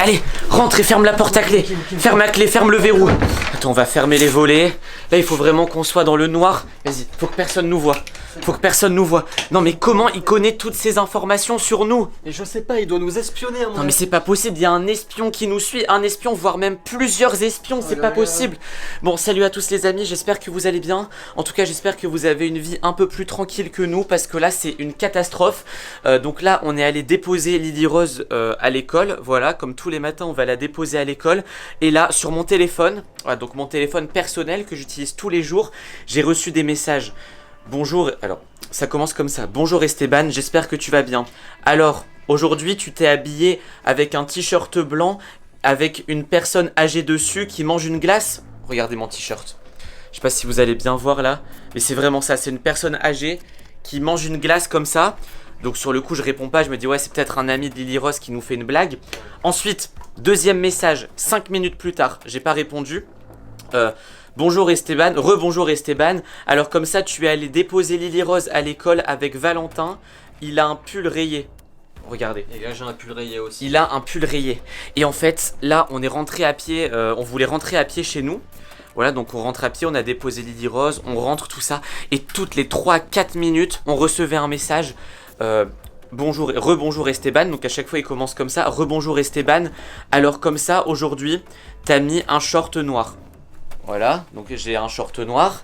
Allez, rentre et ferme la porte à clé. Ferme la clé, ferme le verrou. Attends, on va fermer les volets. Là, il faut vraiment qu'on soit dans le noir. Vas-y, faut que personne nous voit. Faut que personne nous voit. Non mais comment il connaît toutes ces informations sur nous? Et je sais pas, il doit nous espionner à mon Non mais c'est pas possible, il y a un espion qui nous suit, un espion, voire même plusieurs espions, c'est pas possible. Bon, salut à tous les amis, j'espère que vous allez bien. En tout cas, j'espère que vous avez une vie un peu plus tranquille que nous, parce que là, c'est une catastrophe. Donc là, on est allé déposer Lily Rose à l'école, voilà, comme tous les matins, on va la déposer à l'école. Et là, sur mon téléphone, voilà, donc mon téléphone personnel que j'utilise tous les jours, j'ai reçu des messages. Bonjour, alors ça commence comme ça. Bonjour Esteban, j'espère que tu vas bien. Alors, aujourd'hui tu t'es habillé avec un t-shirt blanc avec une personne âgée dessus qui mange une glace. Regardez mon t-shirt. Je sais pas si vous allez bien voir là, mais c'est vraiment ça, c'est une personne âgée qui mange une glace comme ça. Donc sur le coup je réponds pas, je me dis ouais c'est peut-être un ami de Lily Rose qui nous fait une blague. Ensuite, deuxième message, 5 minutes plus tard, j'ai pas répondu. Bonjour Esteban, rebonjour Esteban. Alors comme ça tu es allé déposer Lily Rose à l'école avec Valentin. Il a un pull rayé. Regardez. Et là j'ai un pull rayé aussi. Il a un pull rayé. Et en fait là on est rentré à pied, on voulait rentrer à pied chez nous. Voilà, donc on rentre à pied, on a déposé Lily Rose, on rentre tout ça. Et toutes les 3-4 minutes on recevait un message. Bonjour, rebonjour Esteban. Donc à chaque fois il commence comme ça. Rebonjour Esteban. Alors comme ça aujourd'hui t'as mis un short noir. Voilà, donc j'ai un short noir.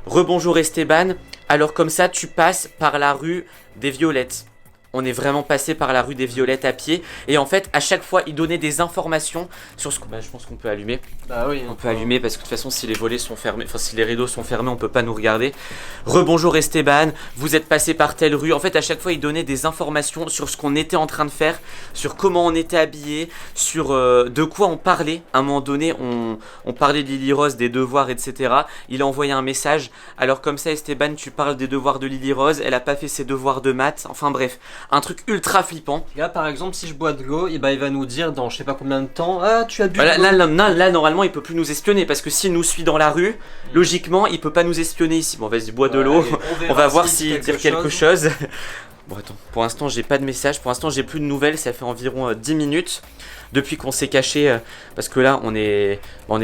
Rebonjour Esteban. Alors comme ça, tu passes par la rue des Violettes. On est vraiment passé par la rue des Violettes à pied. Et en fait, à chaque fois, il donnait des informations sur ce que... Bah, je pense qu'on peut allumer. Bah oui. On peut allumer parce que de toute façon, si les volets sont fermés, enfin si les rideaux sont fermés, on peut pas nous regarder. Rebonjour Esteban, vous êtes passé par telle rue. En fait, à chaque fois, il donnait des informations sur ce qu'on était en train de faire, sur comment on était habillé, sur de quoi on parlait. À un moment donné, on parlait de Lily Rose, des devoirs, etc. Il a envoyé un message. Alors comme ça, Esteban, tu parles des devoirs de Lily Rose. Elle a pas fait ses devoirs de maths. Enfin bref. Un truc ultra flippant. Là par exemple si je bois de l'eau, il va nous dire dans je sais pas combien de temps, ah tu as bu Là normalement il peut plus nous espionner parce que s'il nous suit dans la rue, logiquement il peut pas nous espionner ici. Bon vas-y bois de l'eau, on va voir s'il dit quelque chose. Bon attends, pour l'instant j'ai pas de message, pour l'instant j'ai plus de nouvelles, ça fait environ 10 minutes depuis qu'on s'est caché, parce que là on est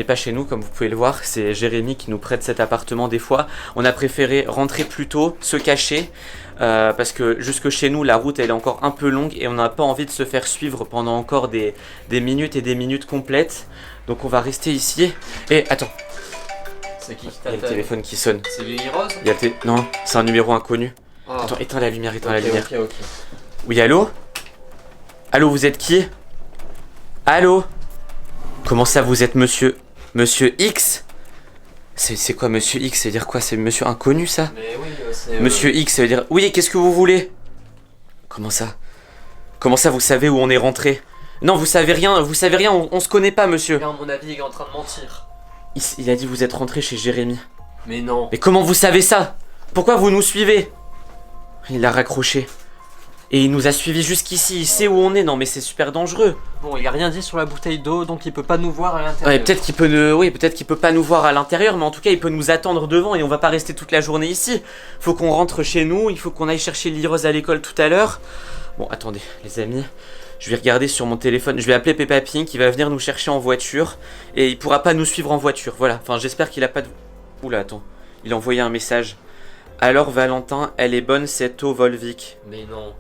pas chez nous comme vous pouvez le voir, c'est Jérémy qui nous prête cet appartement des fois. On a préféré rentrer plus tôt, se cacher, parce que jusque chez nous la route elle est encore un peu longue et on n'a pas envie de se faire suivre pendant encore des minutes et des minutes complètes. Donc on va rester ici. Et attends, c'est qui il y a le téléphone qui sonne. C'est Lily Rose. Non, c'est un numéro inconnu. Oh. Attends, éteins la lumière, éteins la lumière. Ok. Oui, allô? Allô, vous êtes qui? Allô? Comment ça, vous êtes monsieur X? C'est quoi monsieur X? Ça veut dire quoi? C'est monsieur inconnu ça? Mais oui, c'est... Monsieur X, ça veut dire... Oui, qu'est-ce que vous voulez? Comment ça? Comment ça, vous savez où on est rentré? Non, vous savez rien, on se connaît pas, monsieur. À mon avis, il est en train de mentir. Il a dit vous êtes rentré chez Jérémy. Mais non. Mais comment vous savez ça? Pourquoi vous nous suivez? Il a raccroché. Et il nous a suivis jusqu'ici, il sait où on est. Non mais c'est super dangereux. Bon, il a rien dit sur la bouteille d'eau, donc il peut pas nous voir à l'intérieur. Ouais, peut-être qu'il peut pas nous voir à l'intérieur, mais en tout cas il peut nous attendre devant et on va pas rester toute la journée ici. Faut qu'on rentre chez nous, il faut qu'on aille chercher Lily Rose à l'école tout à l'heure. Bon, attendez les amis, je vais regarder sur mon téléphone, je vais appeler Peppa Pig, il va venir nous chercher en voiture et il pourra pas nous suivre en voiture. Voilà, enfin j'espère qu'il a pas de... Oula, attends, il a envoyé un message. Alors Valentin, elle est bonne cette eau Volvic. Mais non.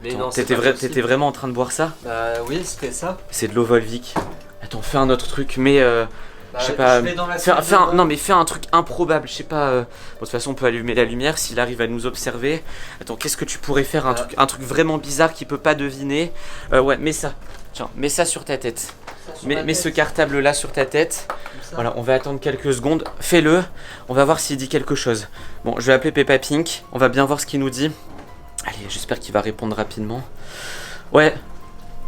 Attends, t'étais vraiment en train de boire ça? Bah oui, c'était ça. C'est de l'eau Volvic. Attends, fais un autre truc, mais je sais pas. Fais un truc improbable, je sais pas. Bon, de toute façon, on peut allumer la lumière s'il arrive à nous observer. Attends, qu'est-ce que tu pourrais faire? Un truc vraiment bizarre qu'il peut pas deviner. Ouais, mets ça. Tiens, mets ça sur ta tête. Mets ce cartable là sur ta tête. Voilà, on va attendre quelques secondes. Fais-le. On va voir s'il dit quelque chose. Bon, je vais appeler Peppa Pig. On va bien voir ce qu'il nous dit. Allez, j'espère qu'il va répondre rapidement. Ouais.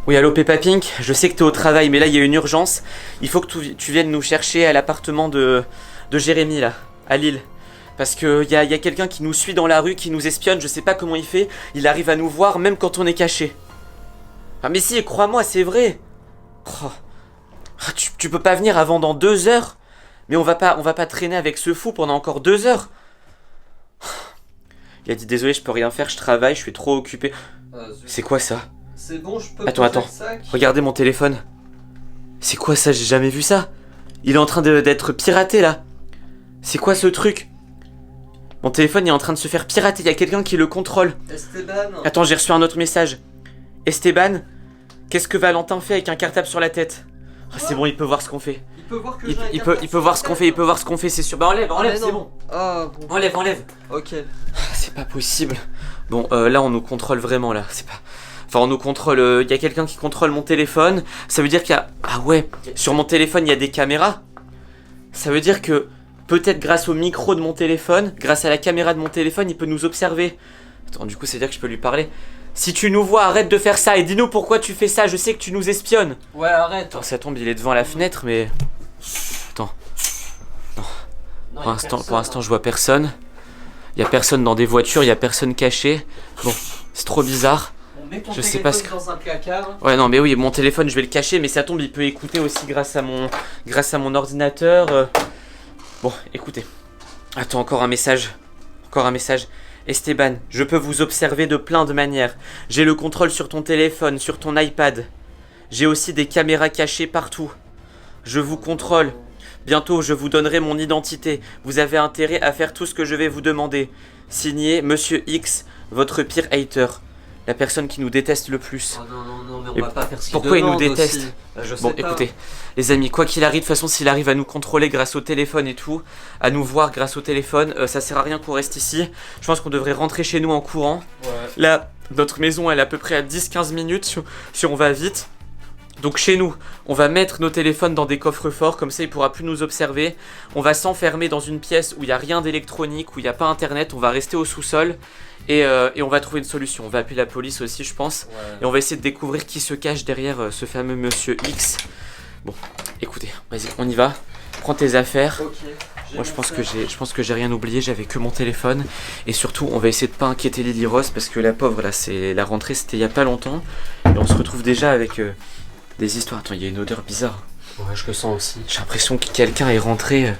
Oui, allô Peppa Pig, je sais que t'es au travail, mais là il y a une urgence. Il faut que tu viennes nous chercher à l'appartement de Jérémy là, à Lille. Parce que y a quelqu'un qui nous suit dans la rue, qui nous espionne, je sais pas comment il fait. Il arrive à nous voir même quand on est caché. Ah mais si, crois-moi, c'est vrai. Oh. Tu peux pas venir avant dans 2 heures? Mais on va pas traîner avec ce fou pendant encore 2 heures. Il a dit désolé, je peux rien faire, je travaille, je suis trop occupé. C'est quoi ça? C'est bon, je peux... Attends. Regardez mon téléphone. C'est quoi ça? J'ai jamais vu ça. Il est en train d'être piraté là. C'est quoi ce truc? Mon téléphone est en train de se faire pirater, il y a quelqu'un qui le contrôle. Esteban. Attends, j'ai reçu un autre message. Esteban, qu'est-ce que Valentin fait avec un cartable sur la tête? Ah, c'est bon, il peut voir ce qu'on fait. Il peut voir que Il peut voir ce qu'on fait, il peut voir ce qu'on fait, c'est sûr. Bah enlève, c'est bon. Ah bon. Enlève. Ok. C'est pas possible. Bon, là, on nous contrôle vraiment, là. C'est pas... Enfin, on nous contrôle... Il y a quelqu'un qui contrôle mon téléphone. Ça veut dire qu'il y a... Ah ouais, sur mon téléphone, il y a des caméras. Ça veut dire que... Peut-être grâce au micro de mon téléphone, grâce à la caméra de mon téléphone, il peut nous observer. Attends, du coup, c'est-à-dire que je peux lui parler. Si tu nous vois, arrête de faire ça et dis-nous pourquoi tu fais ça. Je sais que tu nous espionnes. Ouais, arrête. Attends, ça tombe, il est devant la fenêtre, mais... Attends. Non, pour l'instant, je vois personne. Il y a personne dans des voitures, il y a personne caché. Bon, c'est trop bizarre. Je sais pas ce que... dans un placard. Ouais, non, mais oui, mon téléphone, je vais le cacher, mais ça tombe, il peut écouter aussi grâce à mon ordinateur. Bon, écoutez. Attends, encore un message. Esteban, je peux vous observer de plein de manières. J'ai le contrôle sur ton téléphone, sur ton iPad. J'ai aussi des caméras cachées partout. Je vous contrôle. Bientôt, je vous donnerai mon identité. Vous avez intérêt à faire tout ce que je vais vous demander. Signé Monsieur X, votre pire hater. La personne qui nous déteste le plus. Oh non, mais on Et va pas faire ce pourquoi il nous déteste? Je sais Bon, pas. écoutez, les amis, quoi qu'il arrive, de toute façon, s'il arrive à nous contrôler grâce au téléphone et tout, à nous voir grâce au téléphone, ça sert à rien qu'on reste ici. Je pense qu'on devrait rentrer chez nous en courant. Ouais. Là, notre maison, elle est à peu près à 10-15 minutes si on va vite. Donc chez nous, on va mettre nos téléphones dans des coffres forts, comme ça il pourra plus nous observer. On va s'enfermer dans une pièce où il n'y a rien d'électronique, où il n'y a pas internet, on va rester au sous-sol et on va trouver une solution. On va appeler la police aussi, je pense. Et on va essayer de découvrir qui se cache derrière ce fameux Monsieur X. Bon, écoutez, vas-y, on y va. Prends tes affaires. Ok. Moi je pense que j'ai rien oublié, j'avais que mon téléphone. Et surtout, on va essayer de pas inquiéter Lily Rose parce que la pauvre là, c'est la rentrée, c'était il y a pas longtemps. Et on se retrouve déjà avec des histoires. Attends, il y a une odeur bizarre. Ouais, je le sens aussi. J'ai l'impression que quelqu'un est rentré,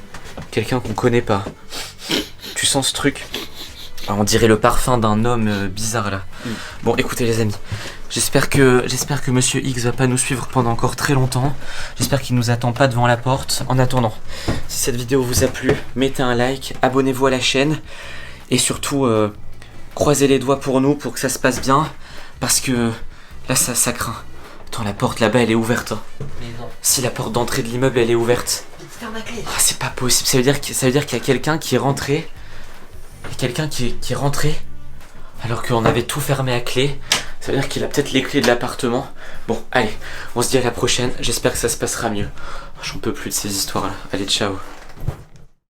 quelqu'un qu'on connaît pas. Tu sens ce truc? Ah, on dirait le parfum d'un homme bizarre là. Bon, écoutez les amis, j'espère que Monsieur X va pas nous suivre pendant encore très longtemps. J'espère qu'il nous attend pas devant la porte. En attendant, si cette vidéo vous a plu, mettez un like, abonnez-vous à la chaîne et surtout croisez les doigts pour nous pour que ça se passe bien parce que là ça craint. Attends, la porte là-bas elle est ouverte. Mais non. Si la porte d'entrée de l'immeuble elle est ouverte. Ferme la clé. Ah, c'est pas possible, ça veut dire qu'il y a quelqu'un qui est rentré. Il y a quelqu'un qui est rentré alors qu'on avait tout fermé à clé. Ça veut dire qu'il a peut-être les clés de l'appartement. Bon, allez, on se dit à la prochaine. J'espère que ça se passera mieux. J'en peux plus de ces histoires là. Allez, ciao.